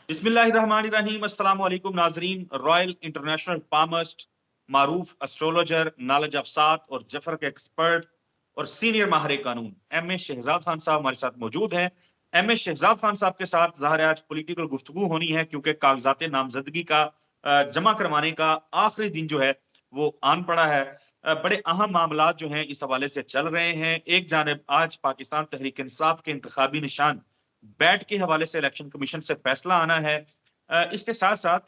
बिस्मिल्लाहिर्रहमानिर्रहीम। अस्सलाम वालेकुम नाजरीन। रॉयल इंटरनेशनल पामस्ट, मारूफ एस्ट्रोलॉजर, नॉलेज ऑफ सात और जफर के एक्सपर्ट और सीनियर माहिर कानून एम ए शहजाद खान साहब हमारे साथ मौजूद हैं। एम ए शहजाद खान साहब के साथ ज़ाहिर है आज पॉलिटिकल गुफ्तगू होनी है, क्योंकि कागजात नामजदगी का जमा करवाने का आखिरी दिन जो है वो आन पड़ा है। बड़े अहम मामला जो हैं इस हवाले से चल रहे हैं। एक जानिब आज पाकिस्तान तहरीक इंसाफ के इंतखाबी निशान बैट के हवाले से इलेक्शन कमीशन से फैसला आना है। इसके साथ साथ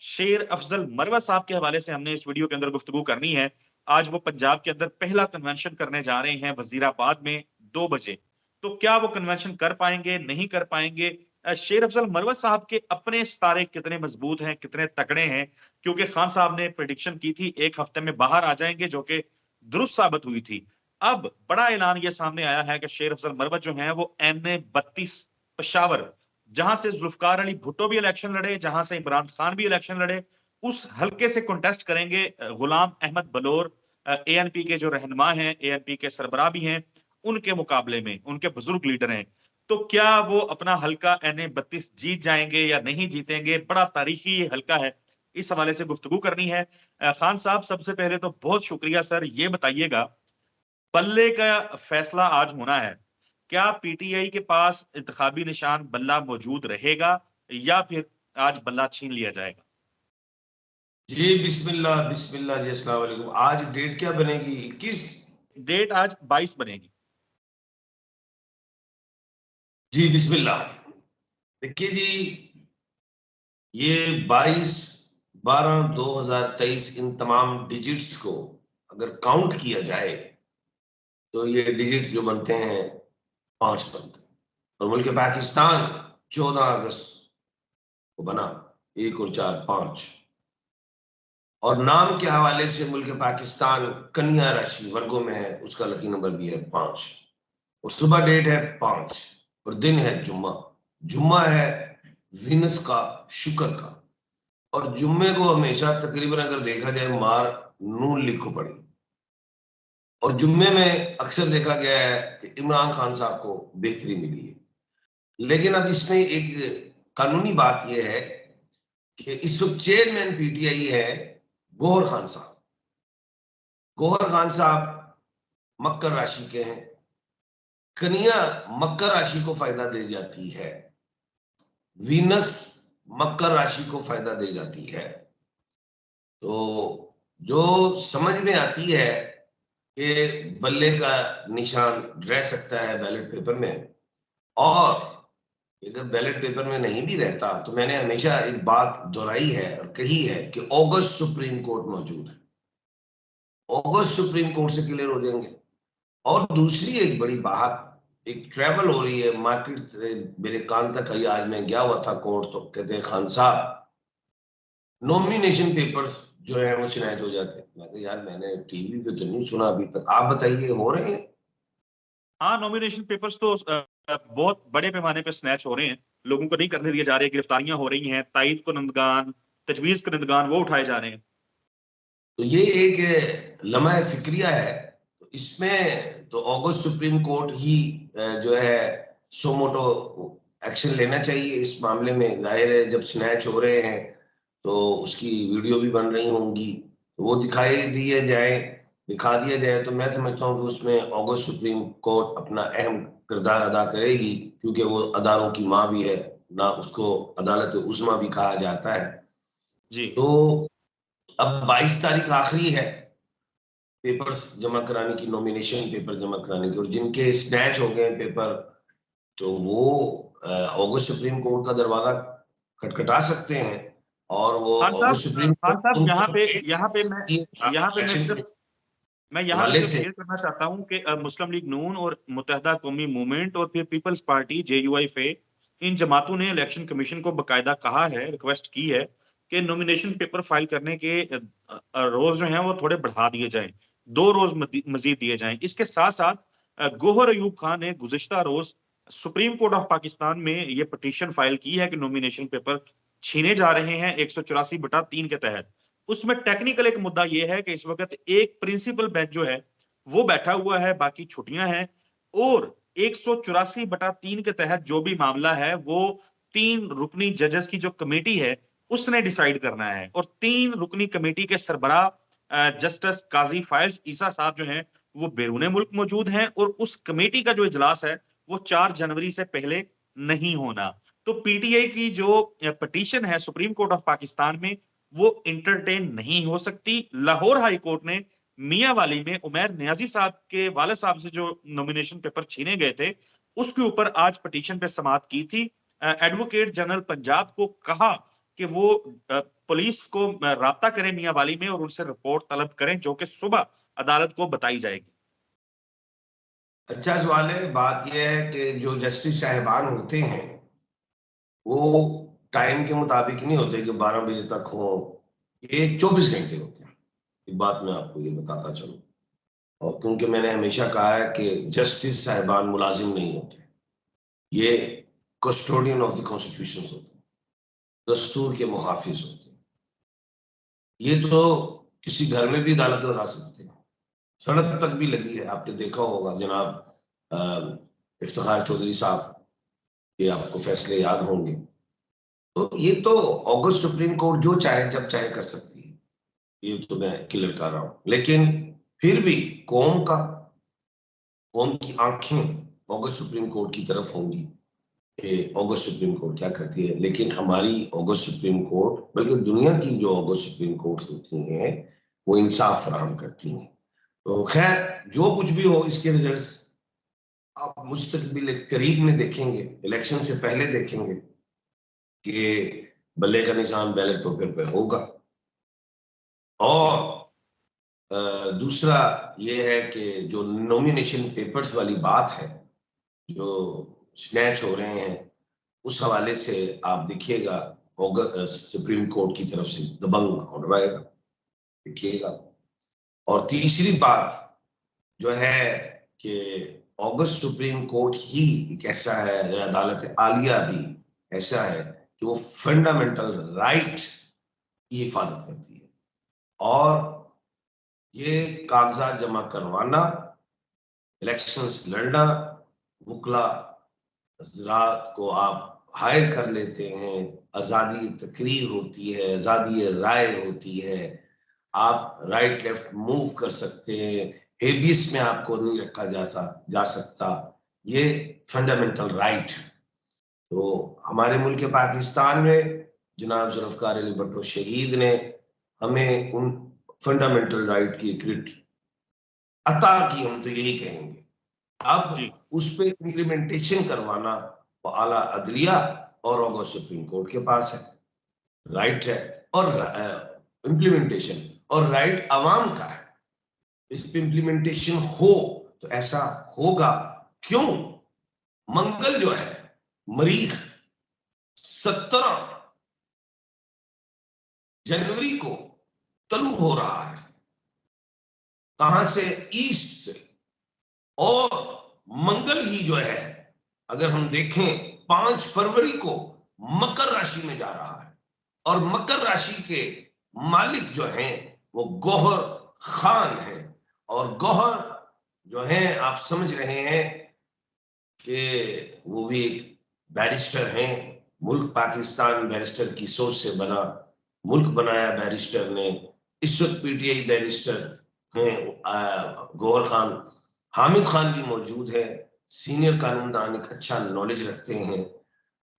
शेर अफजल मरवा साहब के हवाले से हमने इस वीडियो के अंदर गुफ्तगू करनी है। आज वो पंजाब के अंदर पहला कन्वेंशन करने जा रहे हैं वजीराबाद में 2 बजे। तो क्या वो कन्वेंशन कर पाएंगे, नहीं कर पाएंगे? शेर अफजल मरवा साहब के अपने सितारे कितने मजबूत हैं, कितने तगड़े हैं? क्योंकि खान साहब ने प्रेडिक्शन की थी 1 हफ्ते में बाहर आ जाएंगे, जो कि दुरुस्त साबित हुई थी। अब बड़ा ऐलान ये सामने आया है कि शेर अफजल मरवा जो है वो NA 32 पेशावर, जहां से जुल्फकार अली भुट्टो भी इलेक्शन लड़े, जहां से इमरान खान भी इलेक्शन लड़े, उस हल्के से कंटेस्ट करेंगे गुलाम अहमद बलोर, ANP के जो रहनुमा हैं, ANP के सरबराह भी हैं, उनके मुकाबले में उनके बुजुर्ग लीडर हैं। तो क्या वो अपना हल्का NA 32 जीत जाएंगे या नहीं जीतेंगे? बड़ा तारीखी ये हल्का है, इस हवाले से गुफ्तगू करनी है। खान साहब, सबसे पहले तो बहुत शुक्रिया सर। ये बताइएगा, बल्ले का फैसला आज होना है, क्या पीटीआई के पास इंतखाबी निशान बल्ला मौजूद रहेगा या फिर आज बल्ला छीन लिया जाएगा? जी बिस्मिल्लाह बिस्मिल्लाह जी, अस्सलाम वालेकुम। आज डेट क्या बनेगी? 21? डेट आज 22 बनेगी। जी बिस्मिल्लाह। देखिए जी, ये 22/12/2023 इन तमाम डिजिट्स को अगर काउंट किया जाए तो ये डिजिट जो बनते हैं 5 बनते हैं। और मुल्क पाकिस्तान 14 अगस्त को बना, 1 और 4 5। और नाम के हवाले से मुल्क पाकिस्तान कन्या राशि वर्गों में है, उसका लकी नंबर भी है 5। और सुबह डेट है 5 और दिन है जुम्मा। जुम्मा है वीनस का, शुक्र का। और जुम्मे को हमेशा तकरीबन अगर देखा जाए मार नून लिखो पड़ी। और जुम्मे में अक्सर देखा गया है कि इमरान खान साहब को बेहतरी मिली है। लेकिन अब इसमें एक कानूनी बात यह है कि इस वक्त चेयरमैन पीटीआई है गौहर खान साहब। गौहर खान साहब मकर राशि के हैं। कन्या मकर राशि को फायदा दे जाती है, वीनस मकर राशि को फायदा दे जाती है। तो जो समझ में आती है कि बल्ले का निशान रह सकता है बैलेट पेपर में, और अगर बैलेट पेपर में नहीं भी रहता तो मैंने हमेशा एक बात दोहराई है और कही है कि अगस्त सुप्रीम कोर्ट मौजूद है, अगस्त सुप्रीम कोर्ट से क्लियर हो जाएंगे। और दूसरी एक बड़ी बात, एक ट्रैवल हो रही है मार्केट से मेरे कान तक आई। आज मैं गया हुआ था कोर्ट, तो कहते हैं खान साहब नॉमिनेशन पेपर्स जो है वो स्नैच हो जाते हैं। मैं यार मैंने टीवी पे तो नहीं सुना अभी तक, आप बताइए हो रहे हैं? हाँ, नॉमिनेशन पेपर्स तो बहुत बड़े पैमाने पे स्नैच हो रहे हैं, लोगों को नहीं करने दिए जा रहे, गिरफ्तारियां हो रही हैं, तायद कुनंदगान, तजवीज कुनंदगान वो उठाए जा रहे हैं। तो ये एक लम्हा फिक्रिया है। तो इसमें तो अगस्त सुप्रीम कोर्ट ही जो है सोमोटो एक्शन लेना चाहिए इस मामले में। जाहिर है जब स्नैच हो रहे हैं तो उसकी वीडियो भी बन रही होंगी, तो वो दिखा दिया जाए तो मैं समझता हूँ कि उसमें अगस्त सुप्रीम कोर्ट अपना अहम किरदार अदा करेगी, क्योंकि वो अदारों की माँ भी है ना, उसको अदालत उस्मा भी कहा जाता है। जी। तो अब 22 तारीख आखिरी है पेपर्स जमा कराने की, नॉमिनेशन पेपर जमा कराने की। और जिनके स्नैच हो गए पेपर तो वो अगस्त सुप्रीम कोर्ट का दरवाजा खटखटा सकते हैं। और वो अगस्त सुप्रीम खान कोर्ट साहब, उनको यहाँ पे मैं एक्शन सिर्फ के मैं यहाँ पे हवाले सिर्फ से। क्लियर करना चाहता हूँ कि मुस्लिम लीग नून और मुत्तहदा कौमी मूवमेंट और फिर पीपल्स पार्टी JUIFA, इन जमातों ने इलेक्शन कमीशन को बकायदा कहा है, रिक्वेस्ट की है कि नॉमिनेशन पेपर फाइल करने के रोज जो हैं वो थोड़े बढ़ा दिए जाएं, 2 रोज मजीद दिए जाएं। इसके साथ साथ गोहर अयूब खान ने गुज़िश्ता रोज सुप्रीम कोर्ट ऑफ पाकिस्तान में ये पिटीशन फाइल की है कि नॉमिनेशन पेपर छीने जा रहे हैं 184/3 के तहत। उसमें टेक्निकल एक मुद्दा यह है कि इस वक्त एक प्रिंसिपल बेंच जो है वो बैठा हुआ है, बाकी छुट्टियां हैं, और 184/3 के तहत जो भी मामला है वो 3 रुकनी जजेस की जो कमेटी है उसने डिसाइड करना है। और 3 रुकनी कमेटी के सरबराह जस्टिस काजी फायज ईसा साहब जो हैं वो बैरून मुल्क मौजूद हैं, और उस कमेटी का जो इजलास है वो 4 जनवरी से पहले नहीं होना। तो पीटीआई की जो पिटीशन है सुप्रीम कोर्ट ऑफ पाकिस्तान में वो इंटरटेन नहीं हो सकती। लाहौर हाई कोर्ट ने मियांवाली में उमैर नियाजी साहब के वालिद साहब से जो नॉमिनेशन पेपर छीने गए थे उसके ऊपर आज पिटीशन पे समाअत की थी। एडवोकेट जनरल पंजाब को कहा कि वो पुलिस को राब्ता करें मियांवाली में और उनसे रिपोर्ट तलब करें, जो कि सुबह अदालत को बताई जाएगी। अच्छा सवाल है। बात यह है कि जो जस्टिस साहिबान होते हैं वो टाइम के मुताबिक नहीं होते कि 12 बजे तक हो, ये 24 घंटे होते हैं। एक बात मैं आपको ये बताता चलूं, और क्योंकि मैंने हमेशा कहा है कि जस्टिस साहिबान मुलाजिम नहीं होते, ये कस्टोडियन ऑफ द कॉन्स्टिट्यूशन होते हैं, दस्तूर के मुहाफिज होते हैं। ये तो किसी घर में भी अदालत लगा सकते हैं, सड़क तक भी लगी है। आपने देखा होगा जनाब इफ्तिखार चौधरी साहब के, आपको फैसले याद होंगे। तो ये तो ऑगस्ट सुप्रीम कोर्ट जो चाहे जब चाहे कर सकती है, ये तो मैं क्लियर कर रहा हूं। लेकिन फिर भी कौम की आंखें ऑगस्ट सुप्रीम कोर्ट की तरफ होंगी कि ऑगस्ट सुप्रीम कोर्ट क्या करती है। लेकिन हमारी ऑगस्ट सुप्रीम कोर्ट, बल्कि दुनिया की जो ऑगस्ट सुप्रीम कोर्ट होती हैं, वो इंसाफ फराहम करती हैं। तो खैर जो कुछ भी हो, इसके रिजल्ट्स आप मुस्तकबिल करीब में देखेंगे, इलेक्शन से पहले देखेंगे कि बल्ले का निशान बैलेट पेपर पे होगा। और दूसरा ये है कि जो नॉमिनेशन पेपर्स वाली बात है जो स्नैच हो रहे हैं, उस हवाले से आप देखिएगा सुप्रीम कोर्ट की तरफ से दबंग ऑर्डर आएगा, देखिएगा। और तीसरी बात जो है कि ऑगस्ट सुप्रीम कोर्ट ही एक ऐसा है, अदालत आलिया भी ऐसा है कि वो फंडामेंटल राइट की हिफाजत करती है। और ये कागजात जमा करवाना, इलेक्शंस लड़ना, वकला हजरात को आप हायर कर लेते हैं, आज़ादी तकरीर होती है, आज़ादी राय होती है, आप राइट लेफ्ट मूव कर सकते हैं, हेबियस में आपको नहीं रखा जा सकता, ये फंडामेंटल राइट है। तो हमारे मुल्क पाकिस्तान में जनाब जुल्फ़िकार अली भुट्टो शहीद ने हमें उन फंडामेंटल राइट की क्रिट अता की, हम तो यही कहेंगे। अब उस पे इम्प्लीमेंटेशन करवाना वो आला अदलिया और ऑगस्ट सुप्रीम कोर्ट के पास है, राइट है, और इम्प्लीमेंटेशन और राइट अवाम का है। इस पे इम्प्लीमेंटेशन हो तो ऐसा होगा। क्यों? मंगल जो है, मरीख 17 जनवरी को तलु हो रहा है, कहां से? ईस्ट से। और मंगल ही जो है, अगर हम देखें 5 फरवरी को मकर राशि में जा रहा है, और मकर राशि के मालिक जो हैं वो गौहर खान है। और गौहर जो है, आप समझ रहे हैं कि वो भी एक बैरिस्टर हैं। मुल्क पाकिस्तान बैरिस्टर की सोच से बना मुल्क बनाया बैरिस्टर ने। इस वक्त पीटीआई बैरिस्टर हैं गौहर खान। हामिद खान भी मौजूद है, सीनियर कानूनदान, एक अच्छा नॉलेज रखते हैं।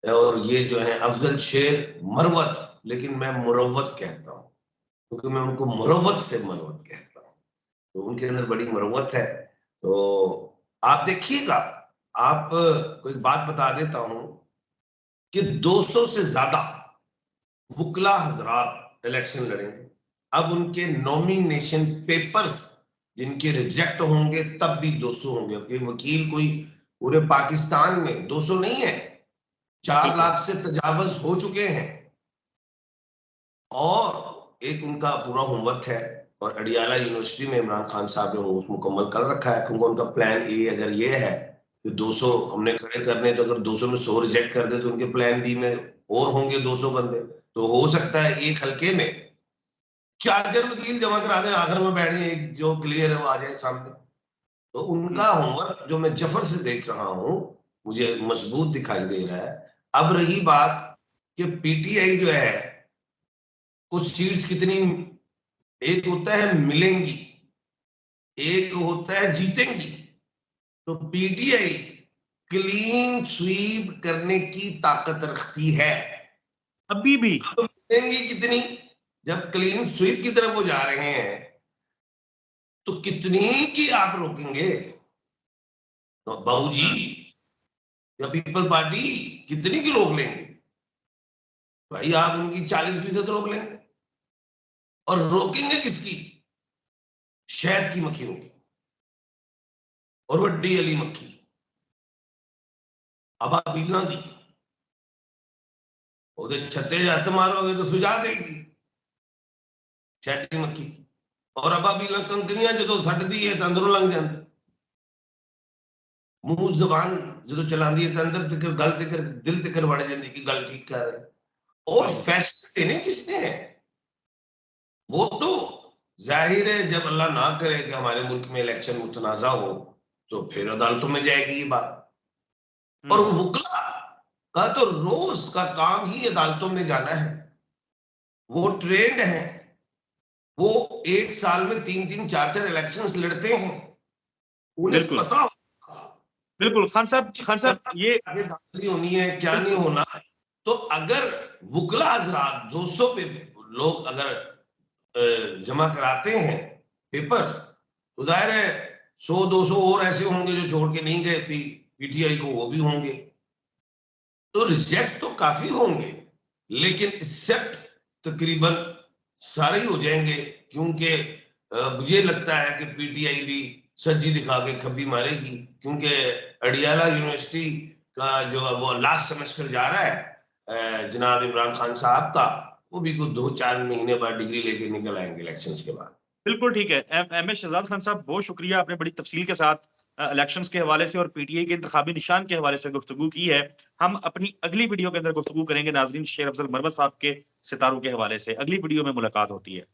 और ये जो है अफजल शेर मरवत, लेकिन मैं मुरवत कहता हूँ क्योंकि मैं उनको मुरवत से मरवत कहता हूँ, तो उनके अंदर बड़ी मुरवत है। तो आप देखिएगा, आप को एक बात बता देता हूं कि 200 से ज्यादा वकला हजरात इलेक्शन लड़ेंगे। अब उनके नॉमिनेशन पेपर्स जिनके रिजेक्ट होंगे तब भी 200 होंगे। कि वकील कोई पूरे पाकिस्तान में 200 नहीं है, 4 लाख से तजावज हो चुके हैं। और एक उनका पूरा होमवर्क है, और अडियाला यूनिवर्सिटी में इमरान खान साहब ने होमवर्क मुकम्मल कर रखा है, क्योंकि उनका प्लान ए अगर ये है कि 200 हमने खड़े करने, तो अगर 200 में 100 रिजेक्ट कर दे तो उनके प्लान बी में और होंगे 200 बंदे। तो हो सकता है एक हल्के में 4 वकील जमा करा दें, आखिर में बैठ जाए, एक जो क्लियर है वो आ जाए सामने। तो उनका होमवर्क जो मैं जफर से देख रहा हूं, मुझे मजबूत दिखाई दे रहा है। अब रही बात कि पीटीआई जो है कुछ सीट्स कितनी, एक होता है मिलेंगी, एक होता है जीतेंगी। तो पीटीआई क्लीन स्वीप करने की ताकत रखती है। अभी भी तो मिलेंगी कितनी, जब क्लीन स्वीप की तरफ वो जा रहे हैं तो कितनी की आप रोकेंगे? तो बाबू जी या पीपल पार्टी कितनी की रोक लेंगे? भाई आप उनकी 40% रोक लेंगे, और रोकेंगे किसकी? शहद की मक्खियों की, और वड्डी अली मक्खी अबाबीला दी ਉਹਦੇ छत्ते हथ मारोगे तो सुझा देगी शहद की मक्खी। और अबाबीला कंकनियां जो थटदी है तो अंदरों लंघ जाती, मुंह जबान जो चलाती है तो अंदर तक गल तक दिल तक वड़ जाती कि गल ठीक कर रहे। और फैसले देने किसने हैं? वो तो जाहिर है जब अल्लाह ना करे कि हमारे मुल्क में इलेक्शन मुतनाजा हो तो फिर अदालतों में जाएगी ये बात। और वकला का तो रोज का काम ही अदालतों में जाना है, वो ट्रेंड है, वो एक साल में 3-3 4-4 इलेक्शंस लड़ते हैं, उन्हें बिल्कुल पता बिल्कुल खान साहब ये आगे धांधली होनी है क्या नहीं होना। तो अगर वकला हजरात 200 पे लोग अगर जमा कराते हैं पेपर, तो जाहिर है 100-200 और ऐसे होंगे जो छोड़ के नहीं गए पीटीआई को, वो भी होंगे। तो रिजेक्ट तो काफी होंगे, लेकिन एक्सेप्ट तकरीबन सारे ही हो जाएंगे, क्योंकि मुझे लगता है कि पीटीआई भी सज्जी दिखा के खब्बी मारेगी, क्योंकि अडियाला यूनिवर्सिटी का जो वो लास्ट सेमेस्टर जा रहा है जनाब इमरान खान साहब का, वो भी कुछ 2-4 महीने बाद डिग्री लेके निकल आएंगे इलेक्शंस के बाद। बिल्कुल ठीक है। एम एस शहजाद खान साहब, बहुत शुक्रिया, आपने बड़ी तफसील के साथ इलेक्शंस के हवाले से और पीटीआई के इंतखाबी निशान के हवाले से गुफ्तगू की है। हम अपनी अगली वीडियो के अंदर गुफ्तगू करेंगे नाजरीन शेर अफजल मरवत साहब के सितारों के हवाले से। अगली वीडियो में मुलाकात होती है।